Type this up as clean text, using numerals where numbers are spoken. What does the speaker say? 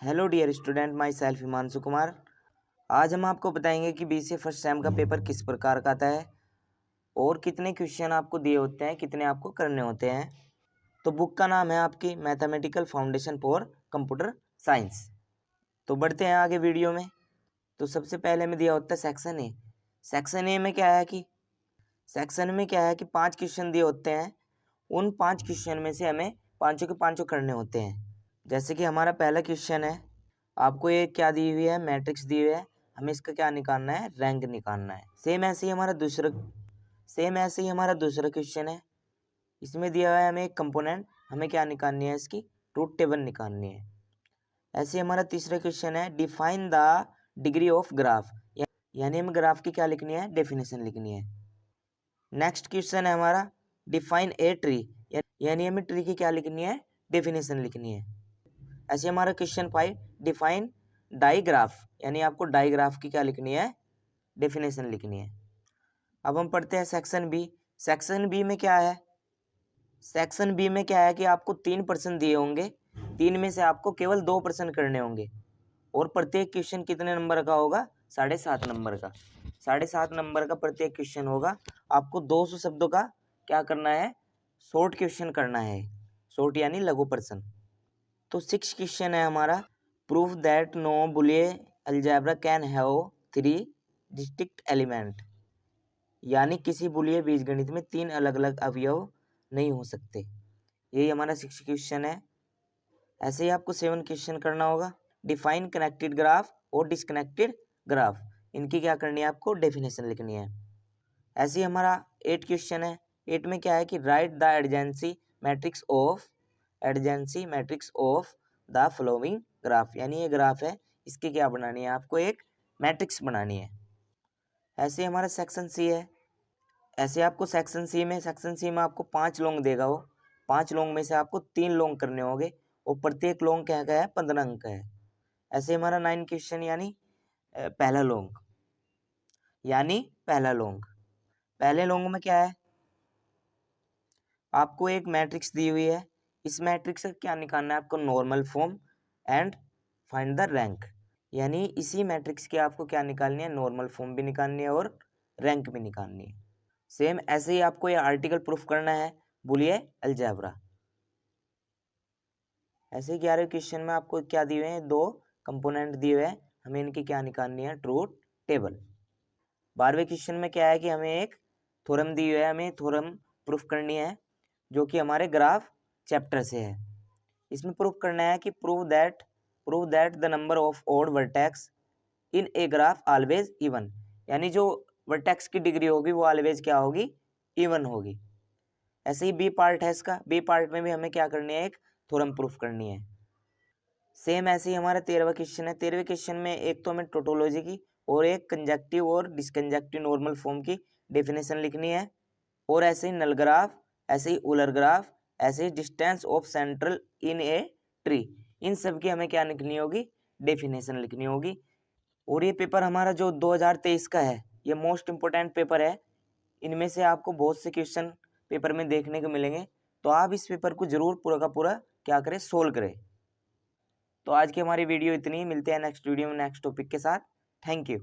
Hello dear student, myself Himanshu Kumar. आज हम आपको बताएंगे कि बीसीए फर्स्ट सेम का पेपर किस प्रकार का आता है और कितने क्वेश्चन आपको दिए होते हैं, कितने आपको करने होते हैं। तो बुक का नाम है आपकी mathematical foundation for computer science. तो बढ़ते हैं आगे वीडियो में। तो सबसे पहले में दिया होता है सेक्शन ए। सेक्शन ए में क्या है कि 5 क्वेश्चन दिए होते हैं। उन 5 क्वेश्चन में से हमें पाँचों के पाँचों करने होते हैं। जैसे कि हमारा पहला क्वेश्चन है, आपको ये क्या दी हुई है, मैट्रिक्स दी हुई है, हमें इसका क्या निकालना है, रैंक निकालना है। सेम ऐसे ही हमारा दूसरा क्वेश्चन है। इसमें दिया हुआ है हमें एक कंपोनेंट, हमें क्या निकालनी है, इसकी ट्रूथ टेबल निकालनी है। ऐसे हमारा तीसरा क्वेश्चन है, define the degree of graph, यानी हमें ग्राफ की क्या लिखनी है, डेफिनेशन लिखनी है। नेक्स्ट क्वेश्चन है हमारा डिफाइन ए ट्री, यानी हमें ट्री की क्या लिखनी है, डेफिनेशन लिखनी है। ऐसे हमारा क्वेश्चन 5 डिफाइन डाईग्राफ, यानी आपको डाईग्राफ की क्या लिखनी है, डेफिनेशन लिखनी है। अब हम पढ़ते हैं सेक्शन बी। सेक्शन बी में क्या है, कि आपको 3 प्रश्न दिए होंगे, 3 में से आपको केवल 2 प्रश्न करने होंगे और प्रत्येक क्वेश्चन कितने नंबर का होगा, 7.5 नंबर का। 7.5 नंबर का प्रत्येक क्वेश्चन होगा। आपको 200 शब्दों का क्या करना है, शॉर्ट क्वेश्चन करना है, शॉर्ट यानी लघु प्रश्न। तो 6 क्वेश्चन है हमारा, prove that no Boolean algebra can have 3 distinct element, यानी किसी बुलियन बीजगणित में 3 अलग अलग अवयव नहीं हो सकते। यही हमारा 6 क्वेश्चन है। ऐसे ही आपको 7 क्वेश्चन करना होगा। डिफाइन कनेक्टेड ग्राफ और डिसकनेक्टेड ग्राफ, इनकी क्या करनी है, आपको डेफिनेशन लिखनी है। ऐसे ही हमारा 8 क्वेश्चन है। 8 में क्या है कि right the adjacency matrix of the following graph, यानी ये ग्राफ है, इसकी क्या बनानी है, आपको एक मैट्रिक्स बनानी है। ऐसे हमारा सेक्शन सी है। ऐसे आपको सेक्शन सी में आपको 5 लॉन्ग देगा वो। 5 लॉन्ग में से आपको 3 लॉन्ग करने होंगे और प्रत्येक लॉन्ग क्या है, 15 अंक का है। ऐसे हमारा 9 क्वेश्चन, यानी पहला लॉन्ग। पहले लॉन्ग में क्या है, आपको एक मैट्रिक्स दी हुई है। इस मैट्रिक्स का क्या निकालना है, आपको normal form and find the rank, यानी इसी मैट्रिक्स की आपको क्या निकालनी है, नॉर्मल फॉर्म भी निकालनी है और रैंक भी निकालनी है। सेम ऐसे ही आपको ये आर्टिकल प्रूफ करना है, बुलियन अलजेब्रा। ऐसे 11वें क्वेश्चन में आपको क्या दिए हुए हैं, 2 कंपोनेंट दिए हुए हैं, हमें इनकी क्या निकालनी है, ट्रूथ टेबल। 12वें क्वेश्चन में क्या है कि हमें एक थ्योरम दी हुई है, हमें थ्योरम प्रूफ करनी है, जो कि हमारे ग्राफ चैप्टर से है। इसमें प्रूफ करना है कि prove that the number of odd vertex in a graph always even, यानी जो वर्टेक्स की डिग्री होगी वो ऑलवेज क्या होगी, इवन होगी। ऐसे ही बी पार्ट है इसका। बी पार्ट में भी हमें क्या करनी है, एक थ्योरम प्रूफ करनी है। सेम ऐसे ही हमारा 13वां क्वेश्चन है। 13वें क्वेश्चन में एक तो हमें टोटोलॉजी की और एक कंजक्टिव और डिसकंजक्टिव नॉर्मल फॉर्म की डेफिनेशन लिखनी है। और ऐसे ही नल ग्राफ, ऐसे ही उलर ग्राफ, ऐसे ही distance of central in a tree, इन सब की हमें क्या लिखनी होगी, डेफिनेशन लिखनी होगी। और ये पेपर हमारा जो 2023 का है, ये मोस्ट इम्पोर्टेंट पेपर है। इनमें से आपको बहुत से क्वेश्चन पेपर में देखने को मिलेंगे, तो आप इस पेपर को जरूर पूरा का पूरा क्या करें, सोल्व करें। तो आज की हमारी वीडियो इतनी ही, मिलते हैं नेक्स्ट वीडियो में नेक्स्ट टॉपिक के साथ। Thank you.